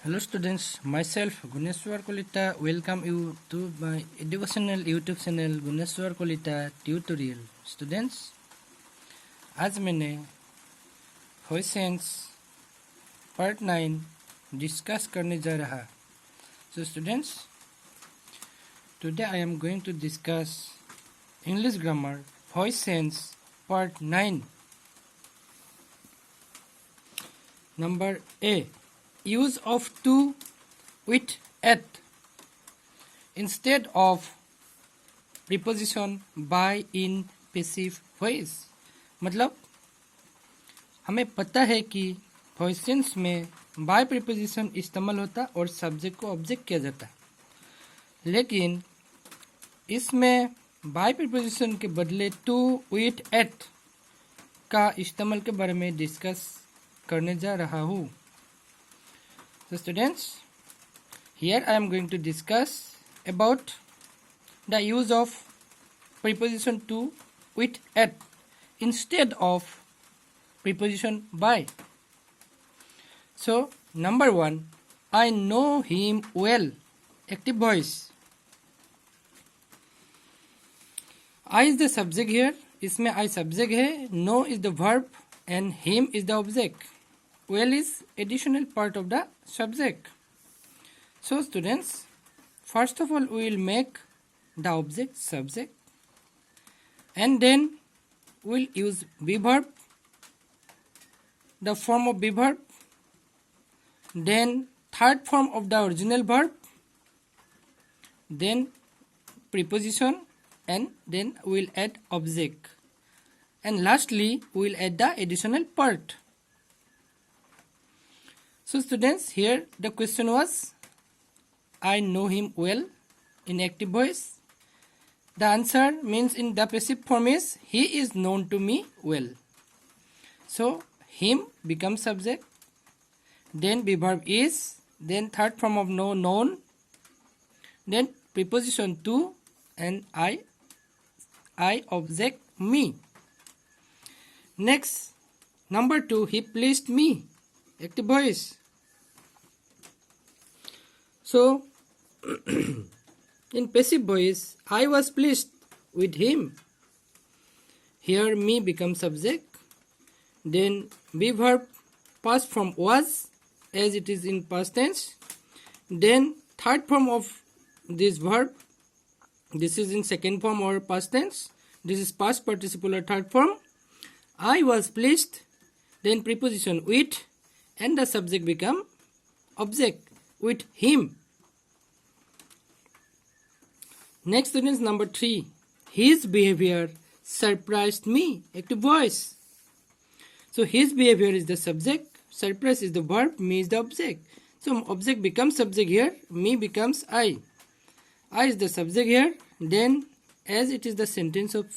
Hello students, myself Guneswar Kalita welcome you to my educational YouTube channel Guneswar Kalita tutorial. Students, आज मैंने voice sense part 9 discuss करने जा रहा. So students, today I am going to discuss English grammar voice sense part 9. Number A. Use of to with at instead of preposition by in passive voice. मतलब हमें पता है कि voice sense में bye preposition इस्तेमाल होता और subject को ऑब्जेक्ट किया जाता, लेकिन इसमें बाय प्रीपोजिशन के बदले टू विथ एट का इस्तेमाल के बारे में डिस्कस करने जा रहा हूँ. So students, here I am going to discuss about the use of preposition to with at instead of preposition by. So number 1, I know him well. Active voice. I is the subject here. इसमें I subject है, know is the verb and him is the object. Well is additional part of the subject. So students, first of all we will make the object subject and then we'll use be verb, the form of be verb, then third form of the original verb, then preposition, and then we'll add object, and lastly we'll add the additional part. So students, here the question was, I know him well in active voice. The answer means in the passive form is, he is known to me well. So him becomes subject, then be verb is, then third form of know, known, then preposition to, and I object me. Next, number 2, he pleased me. Active voice. So in passive voice, I was pleased with him. Here me becomes subject, then be verb, past form was as it is in past tense, then third form of this verb, this is in second form or past tense, this is past participle or third form. I was pleased, then preposition with, and the subject become object with him. Next students, number 3, his behavior surprised me. Active voice. So his behavior is the subject, surprise is the verb, me is the object. So object becomes subject here, me becomes I is the subject here, then as it is the sentence of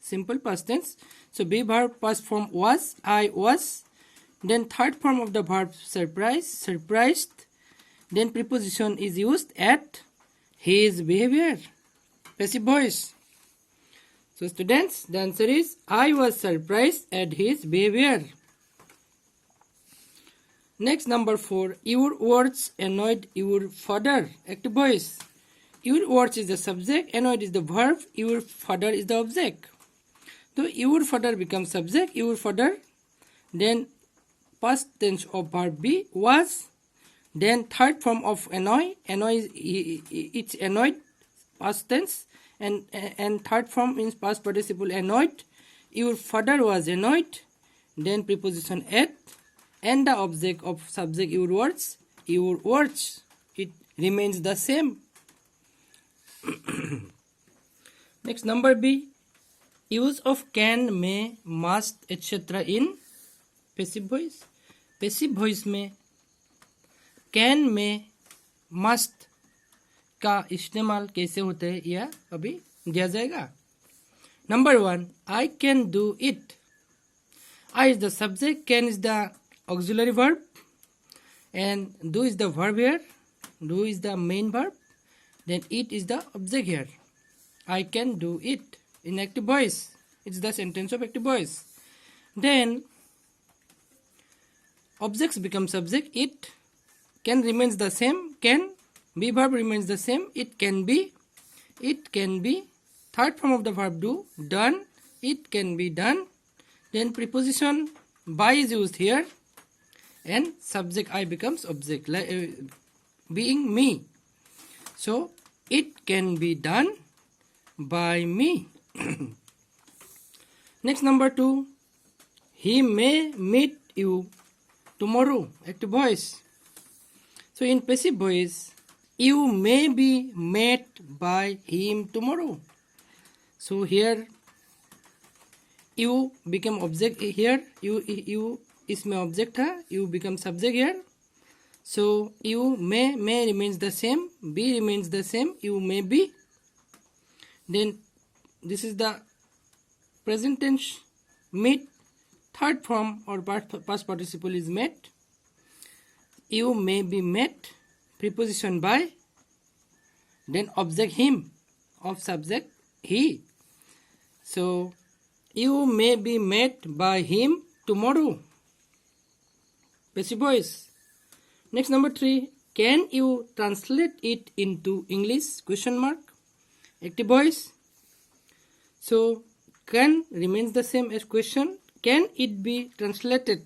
simple past tense, so be verb past form was, I was, then third form of the verb surprised, then preposition is used at his behavior. Passive voice. So students, the answer is, I was surprised at his behavior. Next, number 4, your words annoyed your father. Active voice. Your words is the subject, annoyed is the verb, your father is the object. So your father becomes subject, your father, then past tense of verb be was, then third form of annoy is it's annoyed past tense, and third form means past participle annoyed, your father was annoyed, then preposition at, and the object of subject your words, it remains the same. Next, number B, use of can, may, must, etc. in passive voice. Passive voice में can में must का इस्तेमाल कैसे होता है यह अभी दिया जाएगा. Number 1, I can do it. I is the subject, can is the auxiliary verb, and do is the verb here, do is the main verb, then it is the object here. I can do it in active voice. It's the sentence of active voice. Then objects become subject, it can remains the same. Can be verb remains the same. It can be. Third form of the verb do. Done. It can be done. Then preposition by is used here, and subject I becomes object, being me. So it can be done by me. Next, number 2. He may meet you tomorrow. Active voice. So in passive voice, you may be met by him tomorrow. So here you become object here. You is my object है. You become subject here. So you may remains the same. Be remains the same. You may be. Then this is the present tense. Meet. Third form or past participle is met. You may be met. Preposition by. Then object him. Of subject he. So you may be met by him tomorrow. Passive voice. Next, number 3. Can you translate it into English? Question mark. Active voice. So can remains the same as question. Can it be translated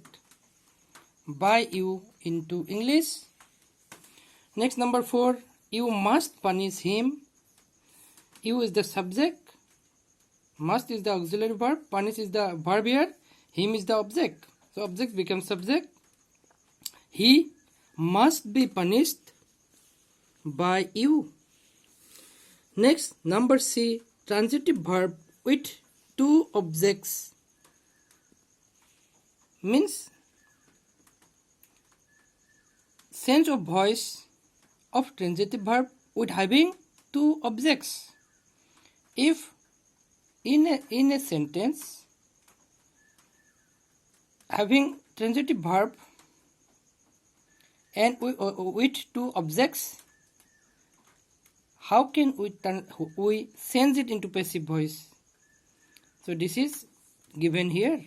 by you into English? Next, number 4. You must punish him. You is the subject. Must is the auxiliary verb. Punish is the verb here. Him is the object. So object becomes subject. He must be punished by you. Next, number C. Transitive verb with 2 objects. Means change of voice of transitive verb with having 2 objects. If in a sentence having transitive verb and with 2 objects, how can we change it into passive voice? So this is given here.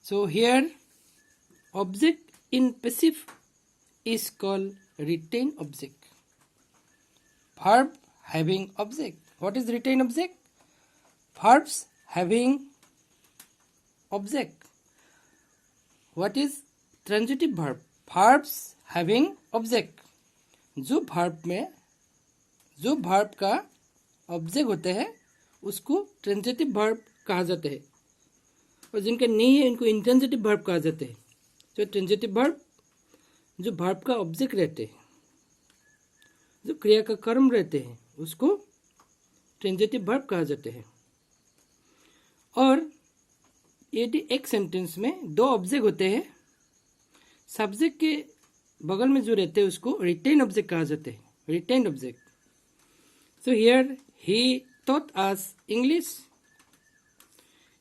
So here object in passive is called retained object. Verb having object. What is retained object? Verbs having object. What is transitive verb? Verbs having object. जो verb का object होते हैं उसको transitive verb कहा जाता है, और जिनके नहीं है इनको intransitive verb कहा जाता है. जो transitive verb जो verb का object रहते हैं, जो क्रिया का कर्म रहते हैं, उसको transitive verb कहा जाते हैं. और यदि एक सेंटेंस में 2 ऑब्जेक्ट होते हैं, सब्जेक्ट के बगल में जो रहते हैं उसको रिटेन ऑब्जेक्ट कहा जाते हैं. Written object. So here he taught us English.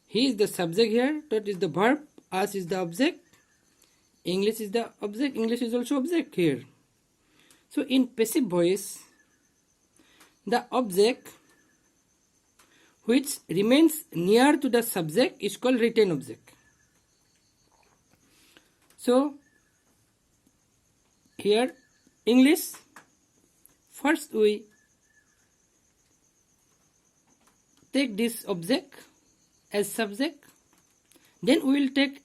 He is the subject here. Taught is the verb. Us is the object. English is the object. English is also object here. So in passive voice, the object which remains near to the subject is called retained object. So here English, first we take this object as subject, then we will take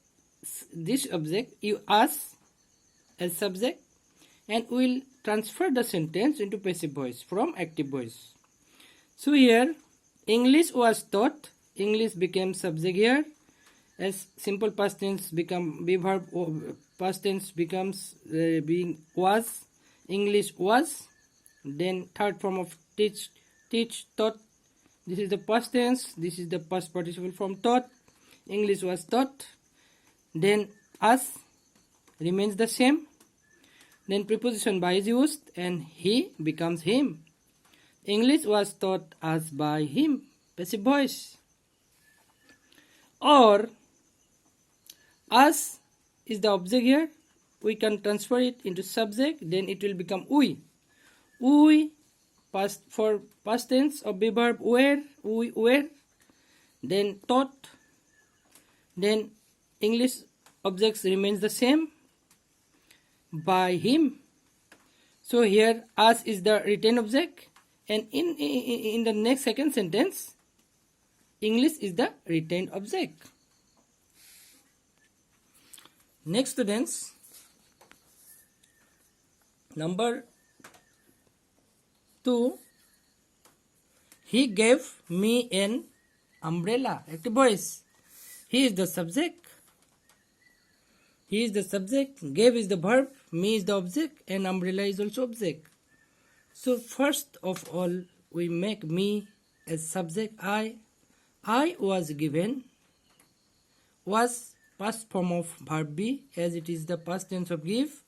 this object you us as subject, and we will transfer the sentence into passive voice from active voice. So here English was taught. English became subject here, as simple past tense become be verb. Past tense becomes being was. English was. Then third form of teach, taught. This is the past tense. This is the past participle from taught. English was taught. Then us remains the same. Then preposition by is used and he becomes him. English was taught us by him. Passive voice. Or us is the object here. We can transfer it into subject. Then it will become we. We past for past tense of be verb were. We were. Then taught. Then English objects remains the same. by him. So here us is the written object, and in the next second sentence, English is the written object. Next students, number 2, he gave me an umbrella. Active voice. He is the subject. He is the subject, gave is the verb, me is the object, and umbrella is also object. So first of all, we make me as subject. I was given, was past form of verb be, as it is the past tense of give.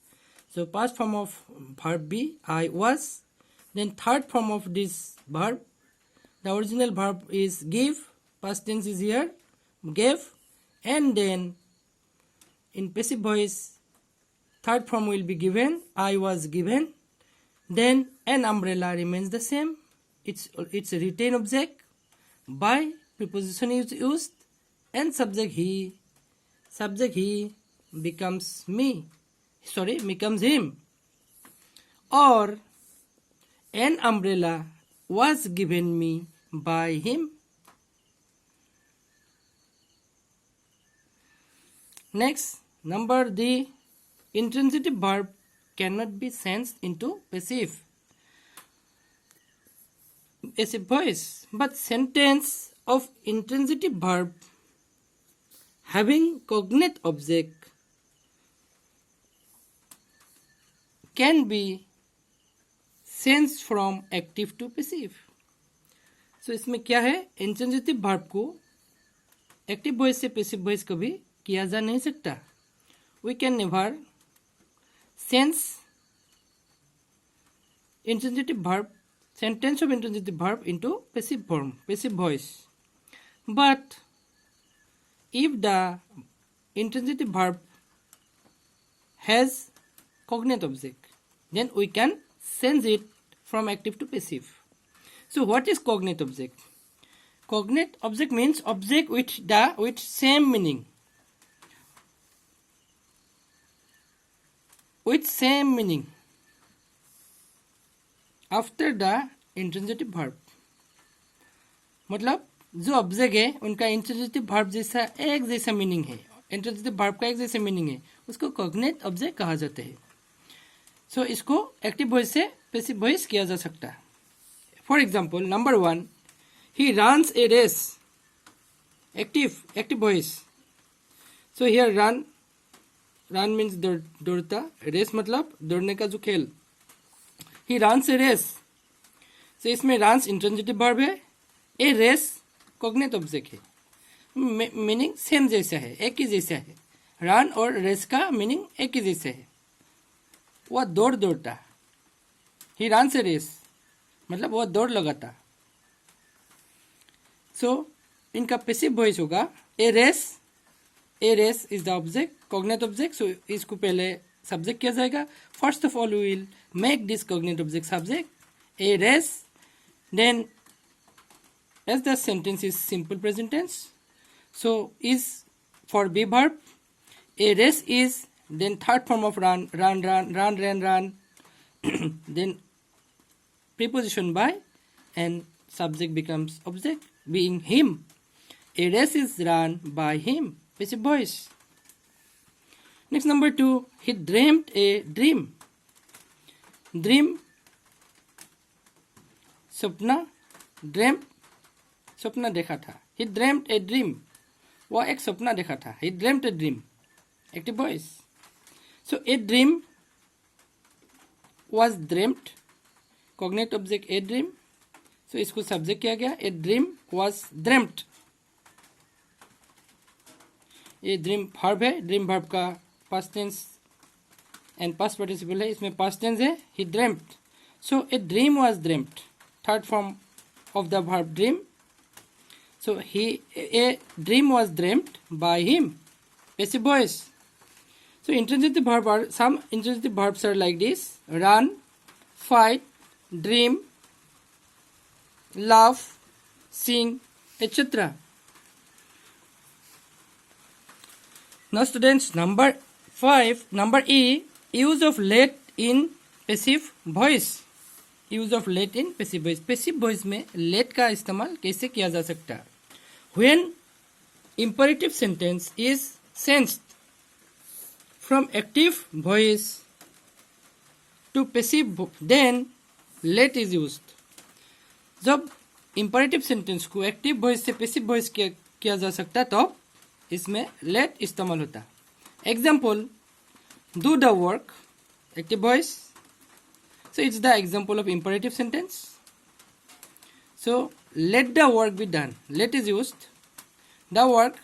So past form of verb be, I was. Then third form of this verb, the original verb is give, past tense is here, gave, and then in passive voice, third form will be given, I was given. Then an umbrella remains the same. It's a written object. By preposition is used, and subject he becomes becomes him. Or an umbrella was given me by him. Next, number D, intransitive verb cannot be changed into passive voice, but sentence of intransitive verb having cognate object can be changed from active to passive. So इसमें क्या है, intransitive verb को active voice से passive voice कभी किया जा नहीं सकता. We can never change intransitive verb, sentence of intransitive verb into passive form, passive voice. But if the intransitive verb has cognate object, then we can change it from active to passive. So what is cognate object? Cognate object means object with same meaning. With same meaning after the intransitive verb. मतलब जो object है उनका intransitive verb जैसा एक जैसा meaning है, intransitive verb का एक जैसा मीनिंग है, उसको कॉग्नेट ऑब्जेक्ट कहा जाता है. सो इसको एक्टिव वॉइस से पैसिव वॉइस किया जा सकता है. For example number 1, he runs a race. Active voice. So here run means दौड़ता, रेस मतलब दौड़ने का जो खेल. ही रन्स ए रेस. सो इसमें रन्स इंट्रांजिटिव वर्ब है, ए रेस कॉग्नेट ऑब्जेक्ट है. मीनिंग सेम जैसा है, एक ही जैसा है. रन और रेस का मीनिंग एक ही जैसा है. वह दौड़ता. ही रन्स ए रेस मतलब वह दौड़ लगाता. सो इनका पैसिव वॉइस होगा a race. A race is the object, cognate object. So इसको पहले सब्जेक्ट किया जाएगा. First of all we will make this cognate object subject, a race. Then as the sentence is simple present tense, so is for be verb. A race is, then third form of run. Then preposition by, and subject becomes object being him. A race is run by him. Passive voice. Next number 2, he dreamt a dream. Dream, सपना, dreamt सपना देखा था. He dreamt a dream. वह एक सपना देखा था. He dreamt a dream. Active voice. So a dream was dreamt. Cognate object a dream. So इसको subject किया गया. A dream was dreamt. ये dream verb है. Dream verb का past tense and past participle है. इसमें past tense है. He dreamt. So a dream was dreamt. Third form of the verb dream. So a dream was dreamt by him. Passive voice. So intransitive verb some intransitive verbs are like this: run, fight, dream, laugh, sing, etc. Now students, number 5, number E, use of let in passive voice. Use of let in passive voice. Passive voice में let का इस्तेमाल कैसे किया जा सकता है? When imperative sentence is changed from active voice to passive, then let is used. जब imperative sentence को active voice से passive voice किया जा सकता है तो इसमें let इस्तेमाल होता है. Example, do the work, active voice. So it's the example of imperative sentence. So let the work be done. Let is used. The work,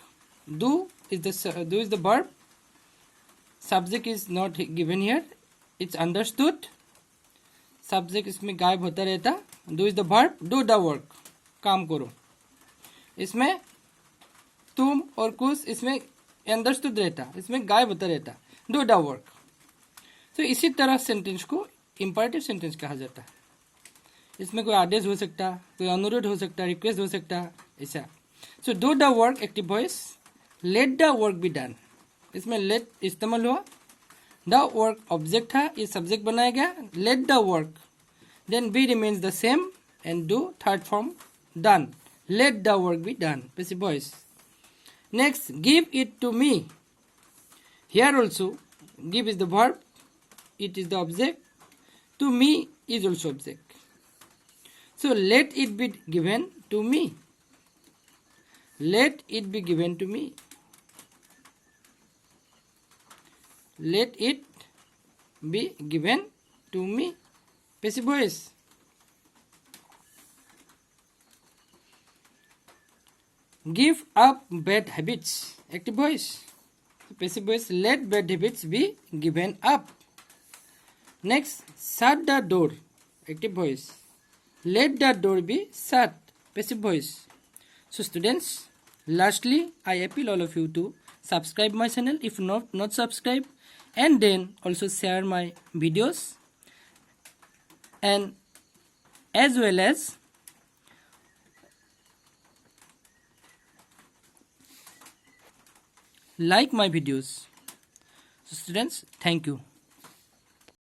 do is the verb. Subject is not given here. It's understood. Subject इसमें गायब होता रहता. Do is the verb. Do the work. काम करो. इसमें तुम और कुछ इसमें understood रहता. इसमें गायब होता रहता. Do the work. तो इसी तरह सेंटेंस को इंपरेटिव सेंटेंस कहा जाता है. इसमें कोई आदेश हो सकता, कोई अनुरोध हो सकता, रिक्वेस्ट हो सकता, ऐसा. So do the work, active voice. Late the work be done, इसमें लेट इस्तेमाल हुआ. द वर्क ऑब्जेक्ट था, ये सब्जेक्ट बनाया गया. Let the work, then be remains the same and do third form done. Let the work be done, passive voice. Next, give it to me. Here also give is the verb, it is the object. To me is also object. So let it be given to me. Let it be given to me. Let it be given to me. Passive voice. Give up bad habits. Active voice. Passive voice. Let bad habits be given up. Next, shut the door. Active voice. Let the door be shut. Passive voice. So students, lastly, I appeal all of you to subscribe my channel if not subscribe, and then also share my videos, and as well as like my videos. So students, thank you.